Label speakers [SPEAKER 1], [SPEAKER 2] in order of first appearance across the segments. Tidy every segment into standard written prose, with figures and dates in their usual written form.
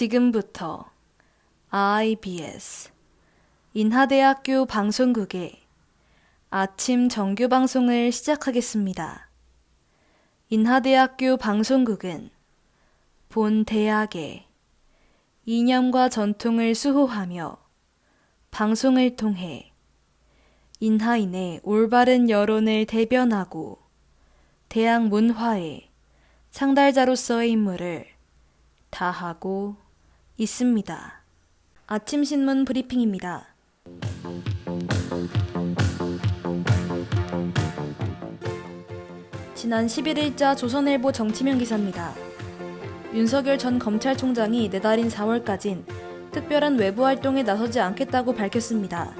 [SPEAKER 1] 지금부터 IBS 인하대학교 방송국의 아침 정규 방송을 시작하겠습니다. 인하대학교 방송국은 본 대학의 이념과 전통을 수호하며 방송을 통해 인하인의 올바른 여론을 대변하고 대학 문화의 창달자로서의 임무를 다하고 있습니다. 아침 신문 브리핑입니다. 지난 11일자 조선일보 정치면 기사입니다. 윤석열 전 검찰총장이 내달인 4월까진 특별한 외부 활동에 나서지 않겠다고 밝혔습니다.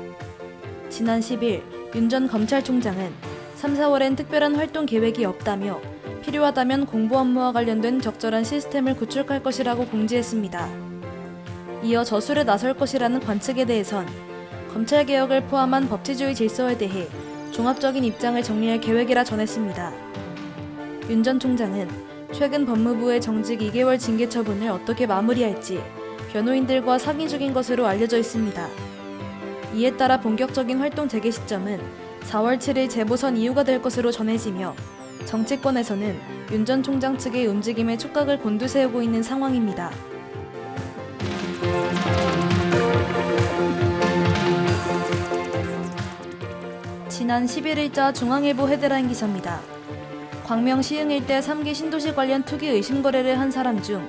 [SPEAKER 1] 지난 10일 윤 전 검찰총장은 3, 4월엔 특별한 활동 계획이 없다며 필요하다면 공보 업무와 관련된 적절한 시스템을 구축할 것이라고 공지했습니다. 이어 저술에 나설 것이라는 관측에 대해선 검찰개혁을 포함한 법치주의 질서에 대해 종합적인 입장을 정리할 계획이라 전했습니다. 윤 전 총장은 최근 법무부의 정직 2개월 징계 처분을 어떻게 마무리할지 변호인들과 상의 중인 것으로 알려져 있습니다. 이에 따라 본격적인 활동 재개 시점은 4월 7일 재보선 이후가 될 것으로 전해지며 정치권에서는 윤 전 총장 측의 움직임에 촉각을 곤두세우고 있는 상황입니다. 지난 11일자 중앙일보 헤드라인 기사입니다. 광명 시흥 일대 3기 신도시 관련 투기 의심 거래를 한 사람 중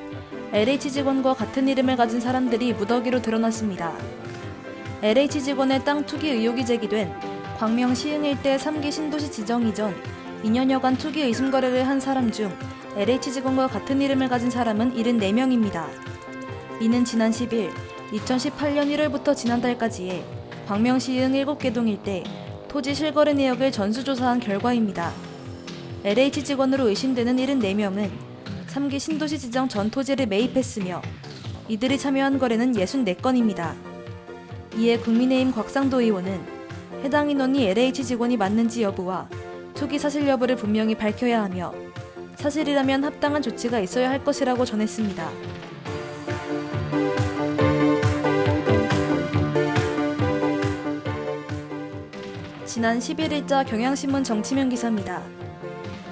[SPEAKER 1] LH 직원과 같은 이름을 가진 사람들이 무더기로 드러났습니다. LH 직원의 땅 투기 의혹이 제기된 광명 시흥 일대 3기 신도시 지정 이전 2년여간 투기 의심 거래를 한 사람 중 LH 직원과 같은 이름을 가진 사람은 74명입니다. 이는 지난 10일 2018년 1월부터 지난달까지의 광명 시흥 7개 동 일대 토지 실거래 내역을 전수조사한 결과입니다. LH 직원으로 의심되는 74명은 3기 신도시 지정 전 토지를 매입했으며 이들이 참여한 거래는 64건입니다. 이에 국민의힘 곽상도 의원은 해당 인원이 LH 직원이 맞는지 여부와 투기 사실 여부를 분명히 밝혀야 하며 사실이라면 합당한 조치가 있어야 할 것이라고 전했습니다. 지난 11일자 경향신문 정치면 기사입니다.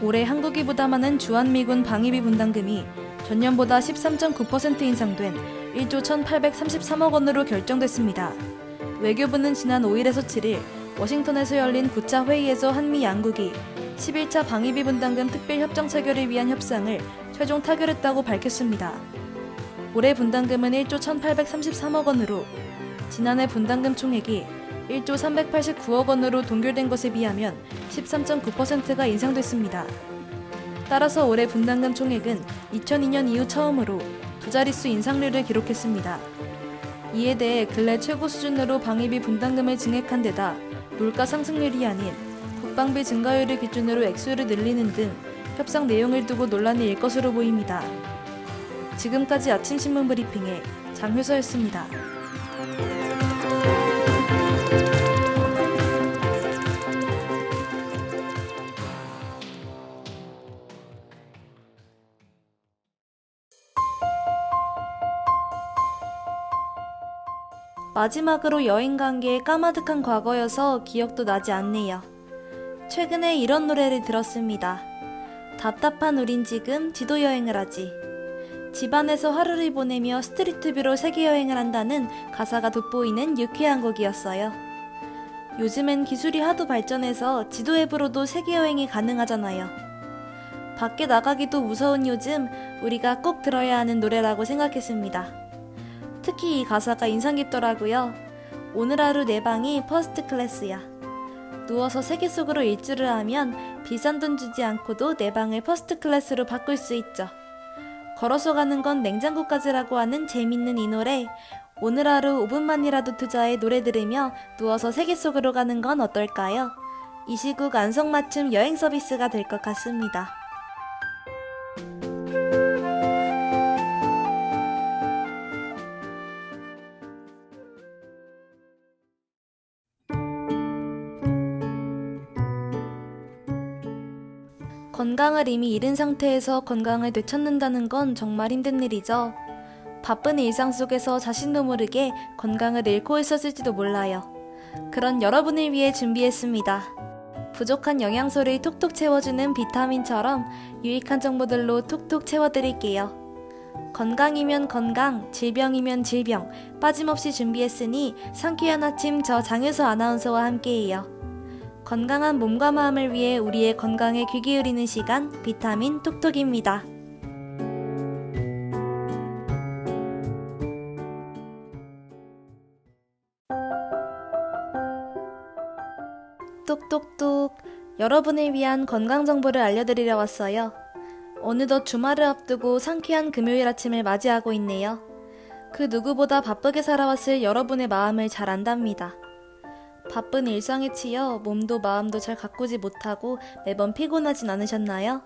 [SPEAKER 1] 올해 한국이 부담하는 주한미군 방위비 분담금이 전년보다 13.9% 인상된 1조 1,833억 원으로 결정됐습니다. 외교부는 지난 5일에서 7일 워싱턴에서 열린 9차 회의에서 한미 양국이 11차 방위비 분담금 특별협정 체결을 위한 협상을 최종 타결했다고 밝혔습니다. 올해 분담금은 1조 1,833억 원으로 지난해 분담금 총액이 1조 389억 원으로 동결된 것에 비하면 13.9%가 인상됐습니다. 따라서 올해 분담금 총액은 2002년 이후 처음으로 두 자릿수 인상률을 기록했습니다. 이에 대해 근래 최고 수준으로 방위비 분담금을 증액한 데다 물가 상승률이 아닌 국방비 증가율을 기준으로 액수를 늘리는 등 협상 내용을 두고 논란이 일 것으로 보입니다. 지금까지 아침신문 브리핑의 장효서였습니다. 마지막으로 여행 간 게 까마득한 과거여서 기억도 나지 않네요. 최근에 이런 노래를 들었습니다. 답답한 우린 지금 지도 여행을 하지. 집안에서 하루를 보내며 스트리트뷰로 세계 여행을 한다는 가사가 돋보이는 유쾌한 곡이었어요. 요즘엔 기술이 하도 발전해서 지도 앱으로도 세계 여행이 가능하잖아요. 밖에 나가기도 무서운 요즘 우리가 꼭 들어야 하는 노래라고 생각했습니다. 특히 이 가사가 인상 깊더라고요. 오늘 하루 내 방이 퍼스트 클래스야. 누워서 세계 속으로 일주를 하면 비싼 돈 주지 않고도 내 방을 퍼스트 클래스로 바꿀 수 있죠. 걸어서 가는 건 냉장고까지라고 하는 재밌는 이 노래. 오늘 하루 5분만이라도 투자해 노래 들으며 누워서 세계 속으로 가는 건 어떨까요? 이 시국 안성맞춤 여행 서비스가 될 것 같습니다. 건강을 이미 잃은 상태에서 건강을 되찾는다는 건 정말 힘든 일이죠. 바쁜 일상 속에서 자신도 모르게 건강을 잃고 있었을지도 몰라요. 그런 여러분을 위해 준비했습니다. 부족한 영양소를 톡톡 채워주는 비타민처럼 유익한 정보들로 톡톡 채워드릴게요. 건강이면 건강, 질병이면 질병, 빠짐없이 준비했으니 상쾌한 아침 저 장유서 아나운서와 함께해요. 건강한 몸과 마음을 위해 우리의 건강에 귀 기울이는 시간, 비타민 톡톡입니다. 똑똑똑, 여러분을 위한 건강 정보를 알려드리려 왔어요. 어느덧 주말을 앞두고 상쾌한 금요일 아침을 맞이하고 있네요. 그 누구보다 바쁘게 살아왔을 여러분의 마음을 잘 안답니다. 바쁜 일상에 치여 몸도 마음도 잘 가꾸지 못하고 매번 피곤하진 않으셨나요?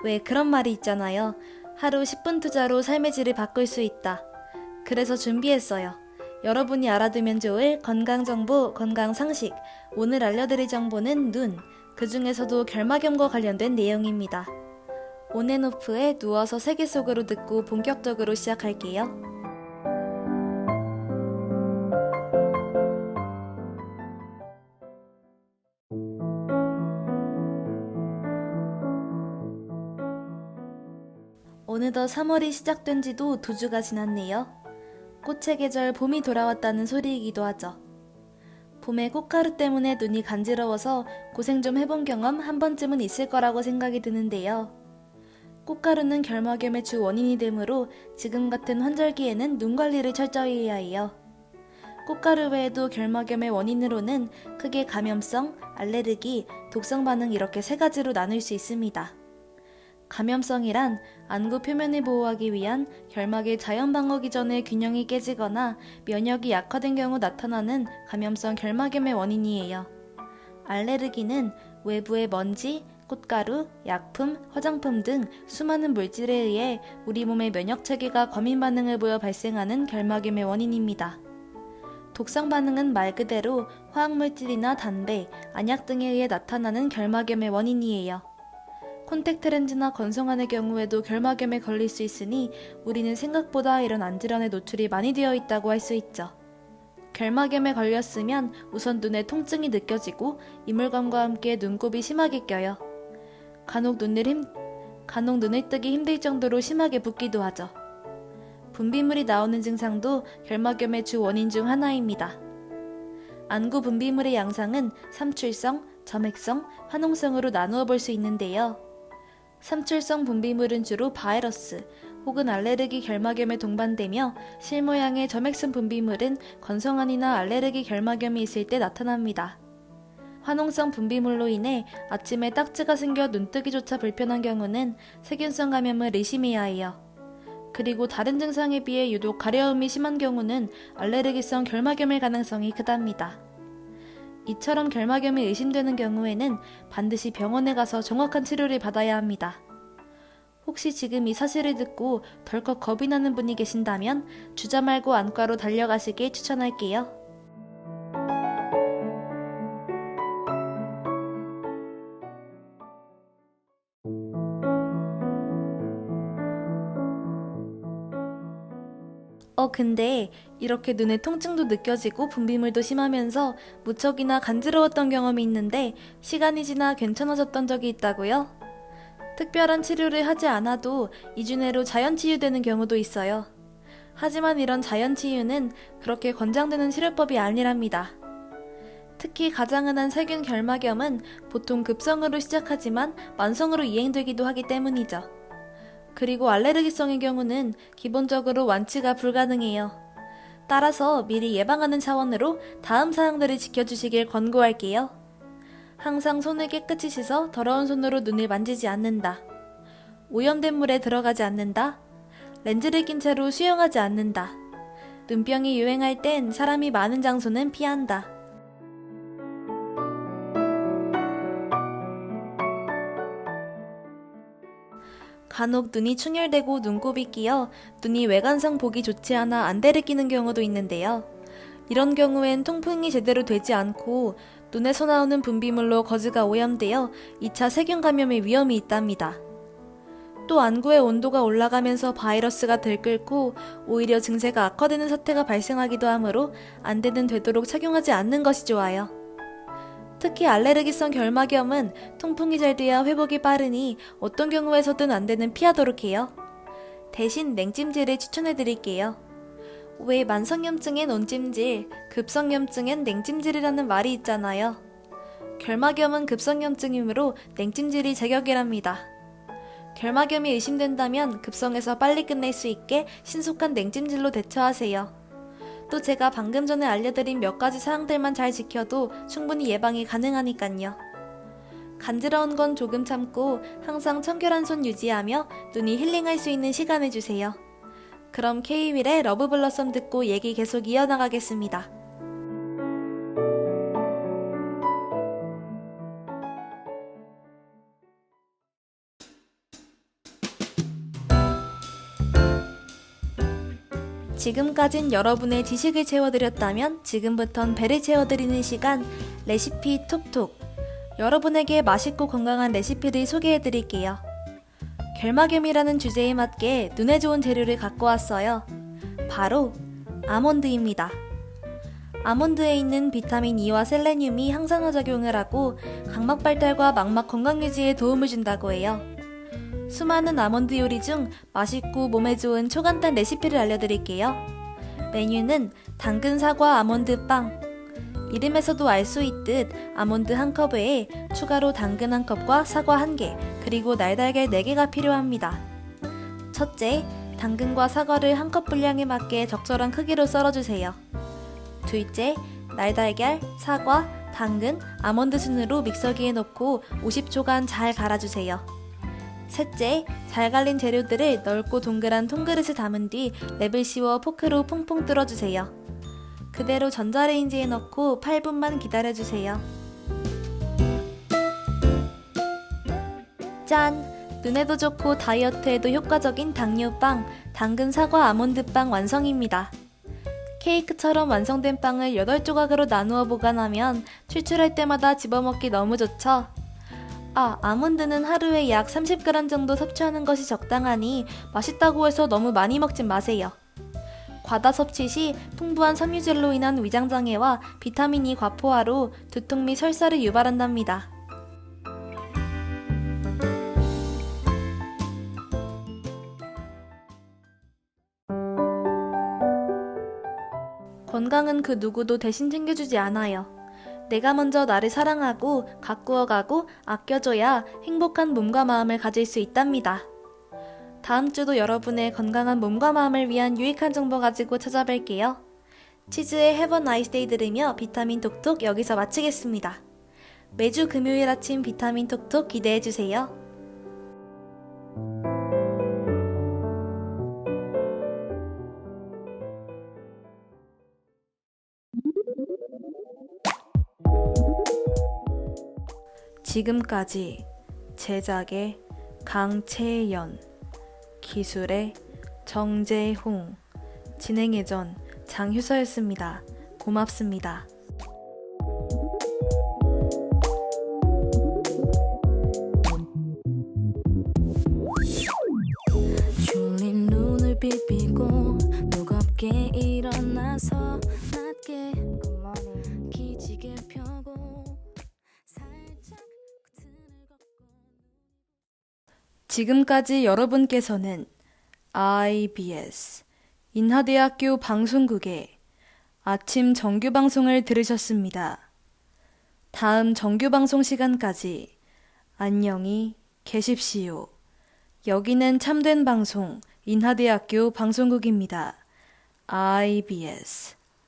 [SPEAKER 1] 왜 그런 말이 있잖아요. 하루 10분 투자로 삶의 질을 바꿀 수 있다. 그래서 준비했어요. 여러분이 알아두면 좋을 건강정보, 건강상식. 오늘 알려드릴 정보는 눈, 그 중에서도 결막염과 관련된 내용입니다. 온앤오프에 누워서 세계 속으로 듣고 본격적으로 시작할게요. 어느덧 3월이 시작된 지도 2주가 지났네요. 꽃의 계절 봄이 돌아왔다는 소리이기도 하죠. 봄에 꽃가루 때문에 눈이 간지러워서 고생 좀 해본 경험 한 번쯤은 있을 거라고 생각이 드는데요. 꽃가루는 결막염의 주 원인이 되므로 지금 같은 환절기에는 눈 관리를 철저히 해야 해요. 꽃가루 외에도 결막염의 원인으로는 크게 감염성, 알레르기, 독성 반응 이렇게 3가지로 나눌 수 있습니다. 감염성이란 안구 표면을 보호하기 위한 결막의 자연 방어 기전의 균형이 깨지거나 면역이 약화된 경우 나타나는 감염성 결막염의 원인이에요. 알레르기는 외부의 먼지, 꽃가루, 약품, 화장품 등 수많은 물질에 의해 우리 몸의 면역 체계가 과민 반응을 보여 발생하는 결막염의 원인입니다. 독성 반응은 말 그대로 화학물질이나 담배, 안약 등에 의해 나타나는 결막염의 원인이에요. 콘택트 렌즈나 건성환의 경우에도 결막염에 걸릴 수 있으니 우리는 생각보다 이런 안질환에 노출이 많이 되어 있다고 할 수 있죠. 결막염에 걸렸으면 우선 눈에 통증이 느껴지고 이물감과 함께 눈곱이 심하게 껴요. 간혹 눈을 뜨기 힘들 정도로 심하게 붓기도 하죠. 분비물이 나오는 증상도 결막염의 주 원인 중 하나입니다. 안구 분비물의 양상은 삼출성, 점액성, 화농성으로 나누어 볼 수 있는데요. 삼출성 분비물은 주로 바이러스 혹은 알레르기 결막염에 동반되며 실모양의 점액성 분비물은 건성환이나 알레르기 결막염이 있을 때 나타납니다. 화농성 분비물로 인해 아침에 딱지가 생겨 눈뜨기조차 불편한 경우는 세균성 감염을 의심해야 해요. 그리고 다른 증상에 비해 유독 가려움이 심한 경우는 알레르기성 결막염일 가능성이 크답니다. 이처럼 결막염이 의심되는 경우에는 반드시 병원에 가서 정확한 치료를 받아야 합니다. 혹시 지금 이 사실을 듣고 덜컥 겁이 나는 분이 계신다면 주저 말고 안과로 달려가시길 추천할게요. 근데 이렇게 눈에 통증도 느껴지고 분비물도 심하면서 무척이나 간지러웠던 경험이 있는데 시간이 지나 괜찮아졌던 적이 있다고요? 특별한 치료를 하지 않아도 2주 내로 자연 치유되는 경우도 있어요. 하지만 이런 자연 치유는 그렇게 권장되는 치료법이 아니랍니다. 특히 가장 흔한 세균 결막염은 보통 급성으로 시작하지만 만성으로 이행되기도 하기 때문이죠. 그리고 알레르기성의 경우는 기본적으로 완치가 불가능해요. 따라서 미리 예방하는 차원으로 다음 사항들을 지켜주시길 권고할게요. 항상 손을 깨끗이 씻어 더러운 손으로 눈을 만지지 않는다. 오염된 물에 들어가지 않는다. 렌즈를 낀 채로 수영하지 않는다. 눈병이 유행할 땐 사람이 많은 장소는 피한다. 간혹 눈이 충혈되고 눈곱이 끼어 눈이 외관상 보기 좋지 않아 안대를 끼는 경우도 있는데요. 이런 경우엔 통풍이 제대로 되지 않고 눈에서 나오는 분비물로 거즈가 오염되어 2차 세균 감염의 위험이 있답니다. 또 안구의 온도가 올라가면서 바이러스가 들끓고 오히려 증세가 악화되는 사태가 발생하기도 하므로 안대는 되도록 착용하지 않는 것이 좋아요. 특히 알레르기성 결막염은 통풍이 잘 돼야 회복이 빠르니 어떤 경우에서든 안대는 피하도록 해요. 대신 냉찜질을 추천해 드릴게요. 왜 만성염증엔 온찜질, 급성염증엔 냉찜질이라는 말이 있잖아요. 결막염은 급성염증이므로 냉찜질이 제격이랍니다. 결막염이 의심된다면 급성에서 빨리 끝낼 수 있게 신속한 냉찜질로 대처하세요. 또 제가 방금 전에 알려드린 몇 가지 사항들만 잘 지켜도 충분히 예방이 가능하니깐요. 간지러운 건 조금 참고 항상 청결한 손 유지하며 눈이 힐링할 수 있는 시간을 주세요. 그럼 K-윌의 러브블러썸 듣고 얘기 계속 이어나가겠습니다. 지금까진 여러분의 지식을 채워드렸다면 지금부턴 배를 채워드리는 시간 레시피 톡톡. 여러분에게 맛있고 건강한 레시피를 소개해드릴게요. 결막염이라는 주제에 맞게 눈에 좋은 재료를 갖고 왔어요. 바로 아몬드입니다. 아몬드에 있는 비타민 E와 셀레늄이 항산화 작용을 하고 각막 발달과 망막 건강 유지에 도움을 준다고 해요. 수많은 아몬드 요리 중 맛있고 몸에 좋은 초간단 레시피를 알려드릴게요. 메뉴는 당근 사과 아몬드 빵. 이름에서도 알 수 있듯 아몬드 한 컵 외에 추가로 당근 한 컵과 사과 한 개, 그리고 날달걀 4개가 필요합니다. 첫째, 당근과 사과를 한 컵 분량에 맞게 적절한 크기로 썰어주세요. 둘째, 날달걀, 사과, 당근, 아몬드 순으로 믹서기에 넣고 50초간 잘 갈아주세요. 셋째, 잘 갈린 재료들을 넓고 동그란 통그릇에 담은 뒤 랩을 씌워 포크로 퐁퐁 뚫어주세요. 그대로 전자레인지에 넣고 8분만 기다려주세요. 짠! 눈에도 좋고 다이어트에도 효과적인 당뇨빵, 당근 사과 아몬드빵 완성입니다. 케이크처럼 완성된 빵을 8조각으로 나누어 보관하면 출출할 때마다 집어먹기 너무 좋죠? 아몬드는 하루에 약 30g 정도 섭취하는 것이 적당하니 맛있다고 해서 너무 많이 먹진 마세요. 과다 섭취 시 풍부한 섬유질로 인한 위장장애와 비타민 E 과포화로 두통 및 설사를 유발한답니다. 건강은 그 누구도 대신 챙겨주지 않아요. 내가 먼저 나를 사랑하고 가꾸어가고 아껴줘야 행복한 몸과 마음을 가질 수 있답니다. 다음 주도 여러분의 건강한 몸과 마음을 위한 유익한 정보 가지고 찾아뵐게요. 치즈의 Have a nice day 들으며 비타민 톡톡 여기서 마치겠습니다. 매주 금요일 아침 비타민 톡톡 기대해주세요. 지금까지 제작의 강채연, 기술의 정재홍, 진행의 전 장효서였습니다. 고맙습니다.
[SPEAKER 2] 졸린 눈을 비비고 무겁게 일어나서 낮게 기지개 펴고 살짝 커튼을 걷고.
[SPEAKER 1] 지금까지 여러분께서는 IBS 인하대학교 방송국의 아침 정규방송을 들으셨습니다. 다음 정규방송 시간까지 안녕히 계십시오. 여기는 참된 방송 인하대학교 방송국입니다. IBS